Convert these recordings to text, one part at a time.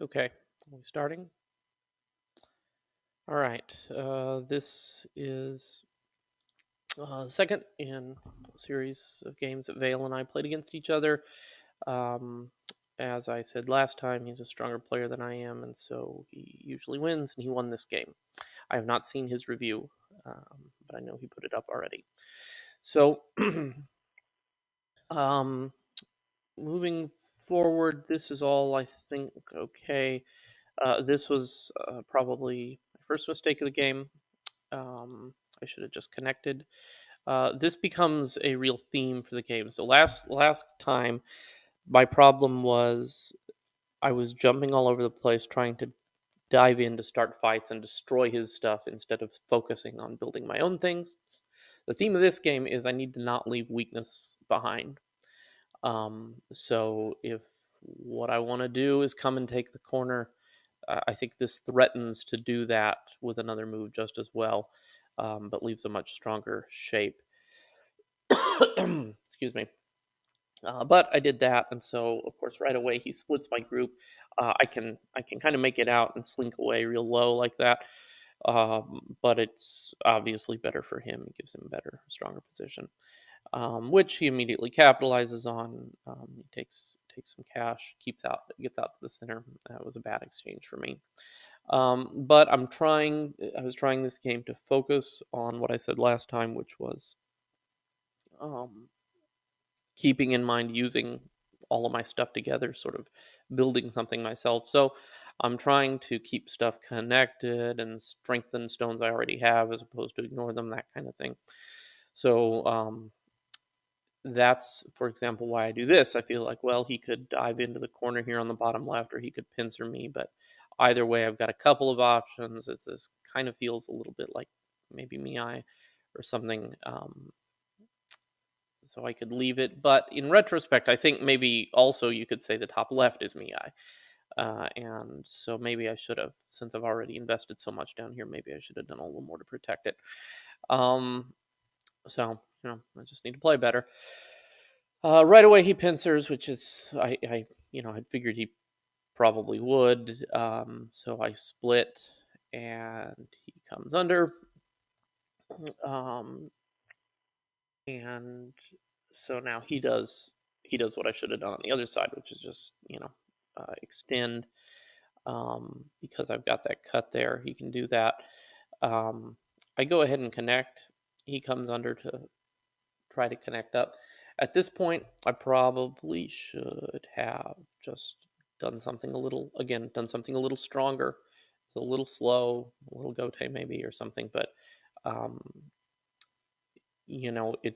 Okay, are we starting? All right. This is second in a series of games that Vail and I played against each other. Um, as I said last time, he's a stronger player than I am, and so he usually wins, and he won this game. I have not seen his review, but I know he put it up already. So, um, moving forward, this is all I think okay. This was probably my first mistake of the game. Um, I should have just connected. This becomes a real theme for the game. So last time, my problem was I was jumping all over the place trying to dive in to start fights and destroy his stuff instead of focusing on building my own things. The theme of this game is I need to not leave weakness behind. So if what I want to do is come and take the corner, I think this threatens to do that with another move just as well, but leaves a much stronger shape. Excuse me. But I did that, and so of course right away he splits my group. I can kind of make it out and slink away real low like that. But it's obviously better for him. It gives him a better, stronger position, which he immediately capitalizes on. He takes some cash, gets out to the center. That was a bad exchange for me. But I was trying this game to focus on what I said last time, which was um, keeping in mind using all of my stuff together, sort of building something myself. So I'm trying to keep stuff connected and strengthen stones I already have as opposed to ignore them, that kind of thing. So that's, for example, why I do this. I feel like, well, he could dive into the corner here on the bottom left, or he could pincer me. But either way, I've got a couple of options. This kind of feels a little bit like maybe Miai or something. So I could leave it. But in retrospect, I think maybe also you could say the top left is Miai. And so maybe I should have, since I've already invested so much down here, maybe I should have done a little more to protect it. Um, so, I just need to play better. Right away, he pincers, which is I'd figured he probably would. So I split, and he comes under, um, and so now he does what I should have done on the other side, which is just extend. Because I've got that cut there, he can do that. Um, I go ahead and connect. He comes under to try to connect up. At this point, I probably should have just done something a little stronger. It's a little slow, a little gote maybe or something, but um, it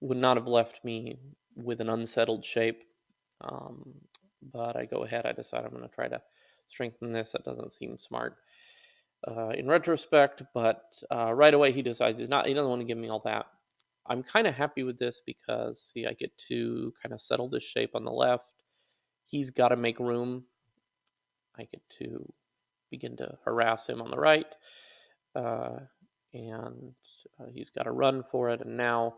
would not have left me with an unsettled shape. Um, but I go ahead. I decide I'm going to try to strengthen this. That doesn't seem smart in retrospect, but right away he decides he doesn't want to give me all that. I'm kind of happy with this because see, I get to kind of settle this shape on the left. He's got to make room. I get to begin to harass him on the right, uh, and he's got to run for it. And now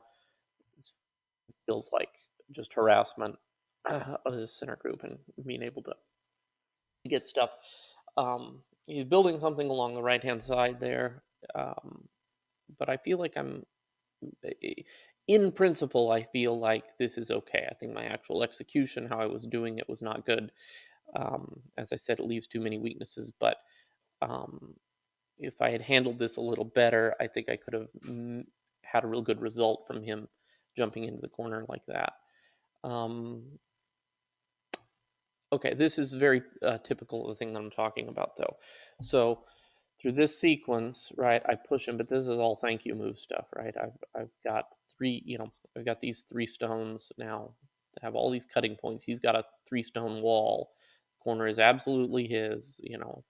it feels like just harassment of the center group and being able to get stuff. He's building something along the right hand side there, um, but I feel like in principle, I feel like this is okay. I think my actual execution, how I was doing it, was not good. As I said, it leaves too many weaknesses. But um, if I had handled this a little better, I think I could have had a real good result from him jumping into the corner like that. Um, okay, this is very typical of the thing that I'm talking about, though. So through this sequence, right, I push him, but this is all thank you move stuff, right? I've got I've got these 3 stones now that have all these cutting points. He's got a 3 stone wall. Corner is absolutely his,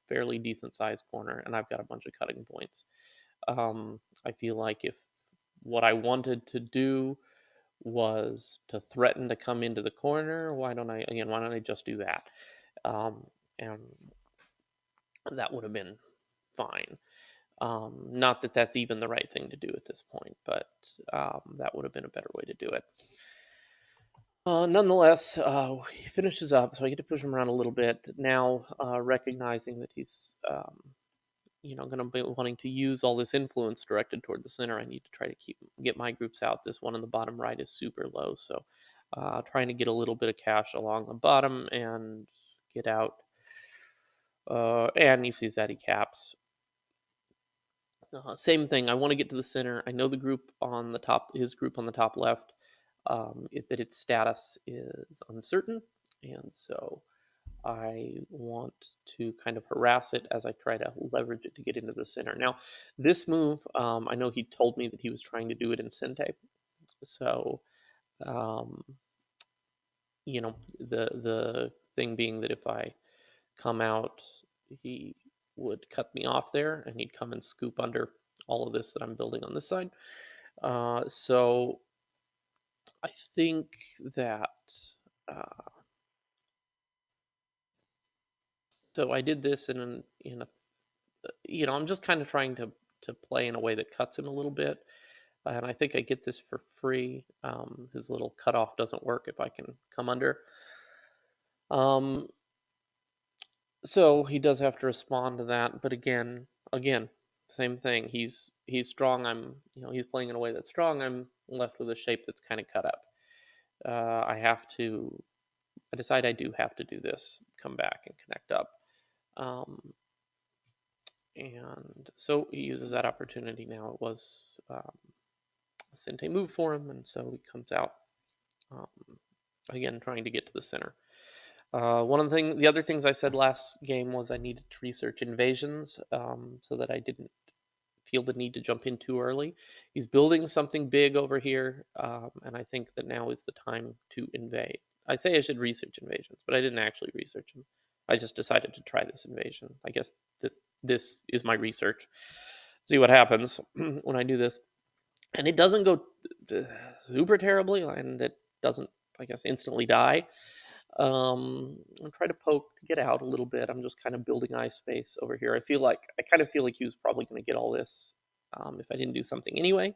fairly decent sized corner, and I've got a bunch of cutting points. I feel like if what I wanted to do was to threaten to come into the corner, why don't I just do that? And that would have been fine. Not that that's even the right thing to do at this point, but that would have been a better way to do it. Nonetheless, he finishes up, so I get to push him around a little bit. Now, recognizing that he's, going to be wanting to use all this influence directed toward the center, I need to try to get my groups out. This one on the bottom right is super low, so trying to get a little bit of cash along the bottom and get out. And he sees that he caps. Same thing. I want to get to the center. I know the group on the top, his group on the top left, that its status is uncertain, and so I want to kind of harass it as I try to leverage it to get into the center. Now, this move, I know he told me that he was trying to do it in Sente, so um, the thing being that if I come out, he would cut me off there, and he'd come and scoop under all of this that I'm building on this side. So I think that. Uh, so I did this in a I'm just kind of trying to play in a way that cuts him a little bit, and I think I get this for free. His little cutoff doesn't work if I can come under. Um, so he does have to respond to that, but again, same thing. He's strong. He's playing in a way that's strong. I'm left with a shape that's kind of cut up. I have to. I decide I do have to do this. Come back and connect up. Um, and so he uses that opportunity. Now it was a Sente move for him, and so he comes out um, again trying to get to the center. The other things I said last game was I needed to research invasions so that I didn't feel the need to jump in too early. He's building something big over here, and I think that now is the time to invade. I say I should research invasions, but I didn't actually research them. I just decided to try this invasion. I guess this is my research. See what happens when I do this, and it doesn't go super terribly, and it doesn't, I guess, instantly die. I'll try to poke to get out a little bit. I'm just kind of building eye space over here. I kind of feel like he was probably going to get all this if I didn't do something anyway.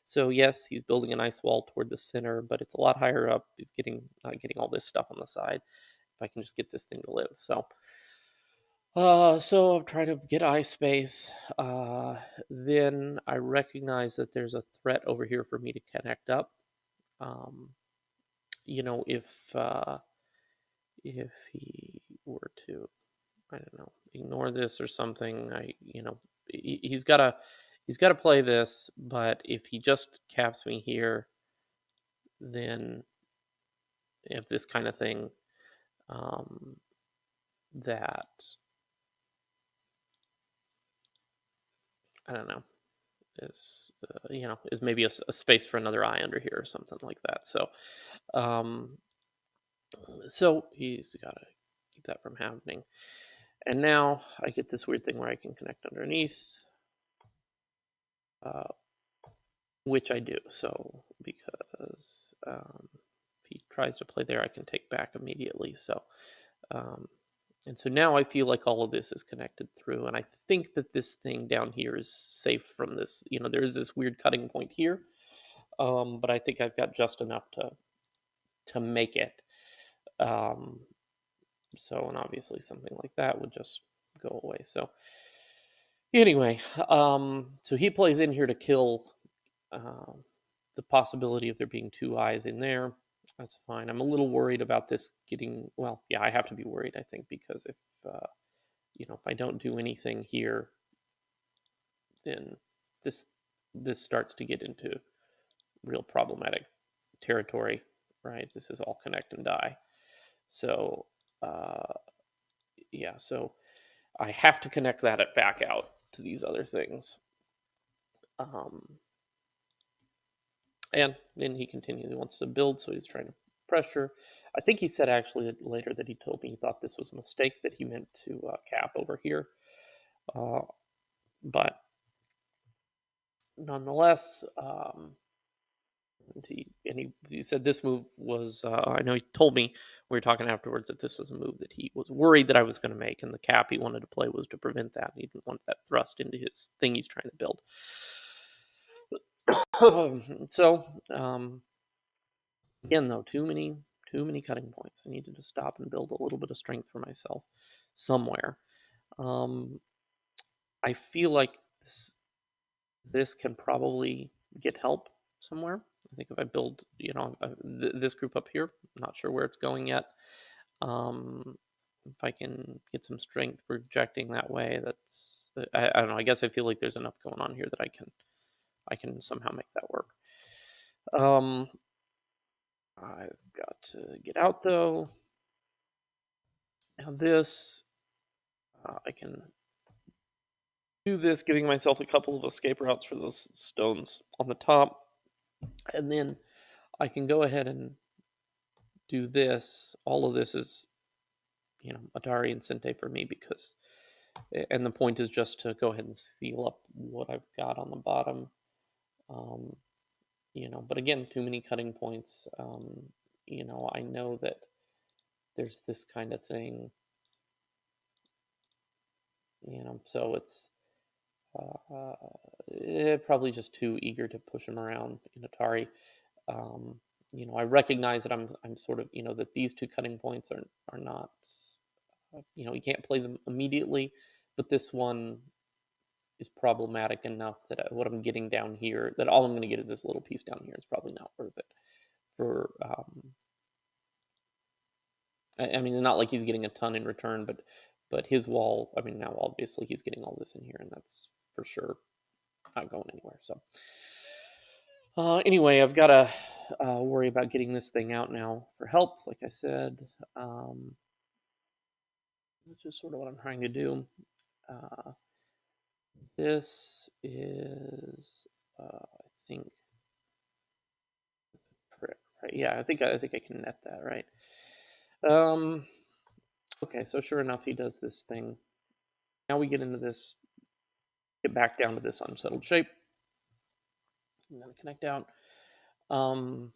So yes, he's building an ice wall toward the center, but it's a lot higher up. He's getting all this stuff on the side. If I can just get this thing to live, so I'm trying to get eye space. Then I recognize that there's a threat over here for me to connect up. Um, if he were to, I don't know, ignore this or something, he's got to play this. But if he just caps me here, then if this kind of thing, um, that I don't know is maybe a space for another eye under here or something like that. Um, so he's got to keep that from happening. And now I get this weird thing where I can connect underneath, uh, which I do. So because if he tries to play there, I can take back immediately. Um, and so now I feel like all of this is connected through, and I think that this thing down here is safe from this. There is this weird cutting point here, but I think I've got just enough to make it. Um, and obviously something like that would just go away. So anyway, so he plays in here to kill uh, the possibility of there being two eyes in there. That's fine. I'm a little worried about this getting, well, yeah, I have to be worried, I think, because if I don't do anything here, then this this starts to get into real problematic territory, right? This is all connect and die. So uh, yeah, so I have to connect that back out to these other things. Um, and then he continues. He wants to build, so he's trying to pressure. I think he said actually later that he told me he thought this was a mistake, that he meant to cap over here. But nonetheless, he said this move was. I know he told me we were talking afterwards that this was a move that he was worried that I was going to make, and the cap he wanted to play was to prevent that. He didn't want that thrust into his thing he's trying to build. So again, though, too many Too many cutting points. I needed to stop and build a little bit of strength for myself somewhere. Um, I feel like this can probably get help somewhere. I think if I build, this group up here, I'm not sure where it's going yet. If I can get some strength projecting that way, I don't know. I guess I feel like there's enough going on here that I can somehow make that work. Um, I've got to get out though. Now this, I can do this, giving myself a couple of escape routes for those stones on the top, and then I can go ahead and do this. All of this is, Atari and Sente for me because, and the point is just to go ahead and seal up what I've got on the bottom. Um, but again, too many cutting points. I know that there's this kind of thing, so it's probably just too eager to push him around in Atari. Um, I recognize that I'm sort of, that these two cutting points are not, you can't play them immediately, but this one is problematic enough that what I'm getting down here, that all I'm going to get is this little piece down here. Is probably not worth it for. I mean, not like he's getting a ton in return, but his wall. I mean, now obviously he's getting all this in here, and that's for sure not going anywhere. So anyway, I've got to worry about getting this thing out now for help. Like I said, um, which is sort of what I'm trying to do. Uh, this is, I think, right. Yeah, I think I can net that right. Um, okay, so sure enough, he does this thing. Now we get into this, get back down to this unsettled shape, and then connect out. Um,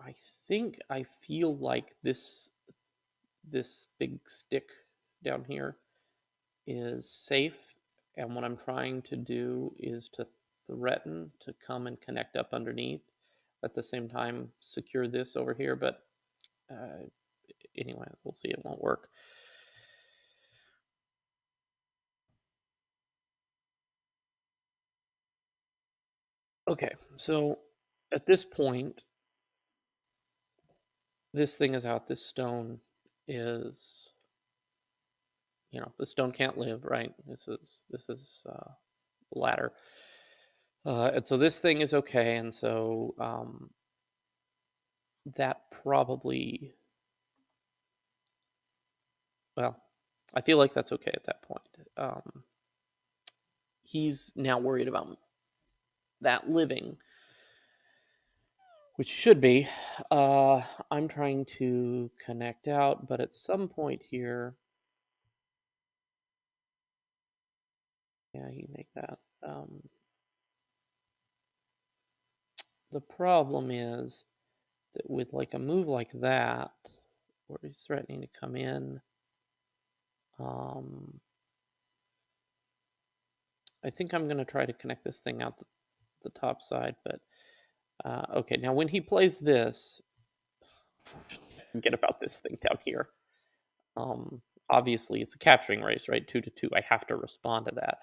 I think I feel like this big stick down here is safe, and what I'm trying to do is to threaten to come and connect up underneath, at the same time secure this over here. But uh, anyway, we'll see. It won't work. Okay, so at this point, this thing is out. This stone is, the stone can't live, right? This is ladder, and so this thing is okay, and so that probably, well, I feel like that's okay at that point. He's now worried about that living, which should be. I'm trying to connect out, but at some point here, yeah, you make that. The problem is that with like a move like that, where he's threatening to come in, um, I think I'm going to try to connect this thing out the top side. But okay, now when he plays this, forget about this thing down here. Um, Obviously, it's a capturing race, right? 2-2. I have to respond to that.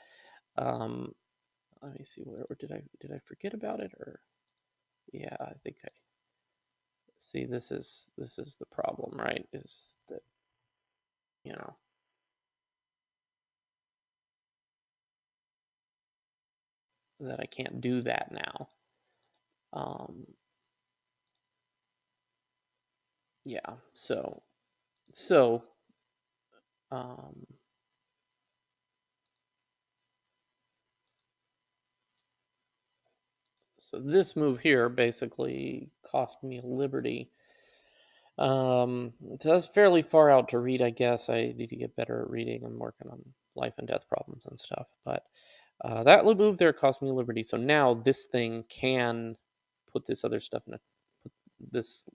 Let me see, where did I forget about it, or yeah, I think I see. This is the problem, right? Is that, you know that I can't do that now. Um, yeah. So um, so this move here basically cost me a liberty. So that's fairly far out to read, I guess. I need to get better at reading. I'm working on life and death problems and stuff. But that move there cost me liberty. So now this thing can put this other stuff in put this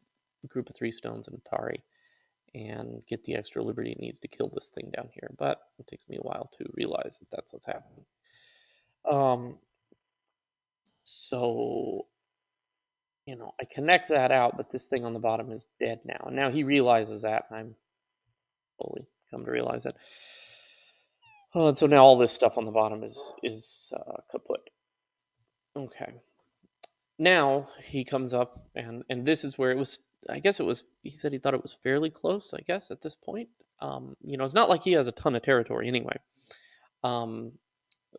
group of three stones in Atari and get the extra liberty it needs to kill this thing down here. But it takes me a while to realize that that's what's happening. Um, so I connect that out, but this thing on the bottom is dead now. And now he realizes that, and I'm fully come to realize it. Oh, and so now all this stuff on the bottom is kaput. Okay. Now he comes up, and this is where it was. I guess it was. He said he thought it was fairly close. I guess at this point, it's not like he has a ton of territory anyway. Um,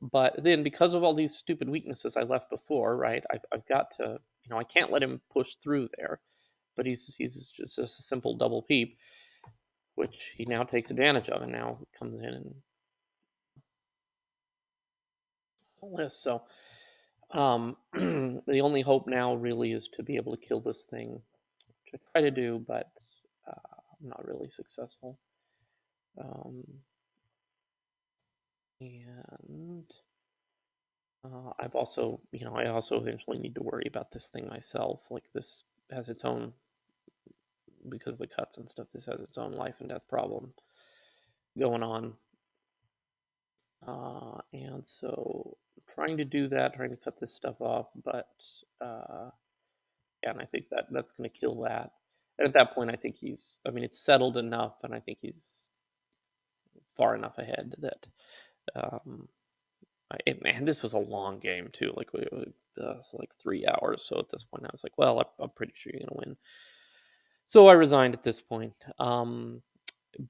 but then because of all these stupid weaknesses I left before, right? I've got to, I can't let him push through there. But he's just a simple double peep, which he now takes advantage of, and now comes in and all this. So the only hope now really is to be able to kill this thing, which I try to do, but I'm not really successful. Um, and I've also, I also eventually need to worry about this thing myself. Like this has its own, because of the cuts and stuff. This has its own life and death problem going on. And so trying to do that, trying to cut this stuff off, but yeah, and I think that's going to kill that. And at that point, I think it's settled enough, and I think he's far enough ahead that, um, man, this was a long game too. Like like 3 hours. So at this point, I was like, well, I'm pretty sure you're going to win. So I resigned at this point.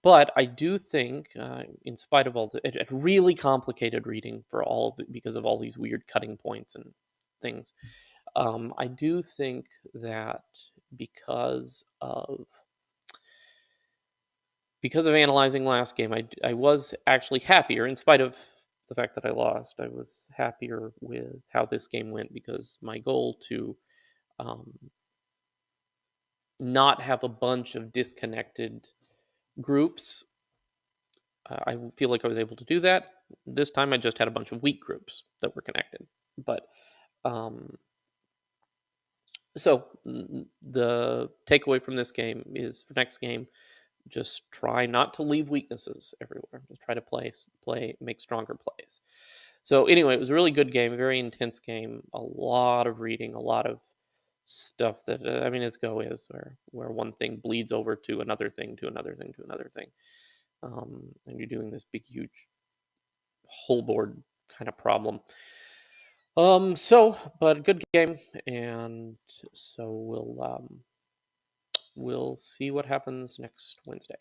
But I do think, in spite of all it really complicated reading for all of it because of all these weird cutting points and things. I do think that because of analyzing last game, I was actually happier in spite of the fact that I lost. I was happier with how this game went because my goal to um, not have a bunch of disconnected groups. I feel like I was able to do that. This time I just had a bunch of weak groups that were connected. But um, so the takeaway from this game is for next game, just try not to leave weaknesses everywhere. Just try to make stronger plays. So anyway, it was a really good game, a very intense game, a lot of reading, a lot of stuff that as Go is, where one thing bleeds over to another thing, to another thing, to another thing, and you're doing this big, huge whole board kind of problem. But good game, and so we'll see what happens next Wednesday.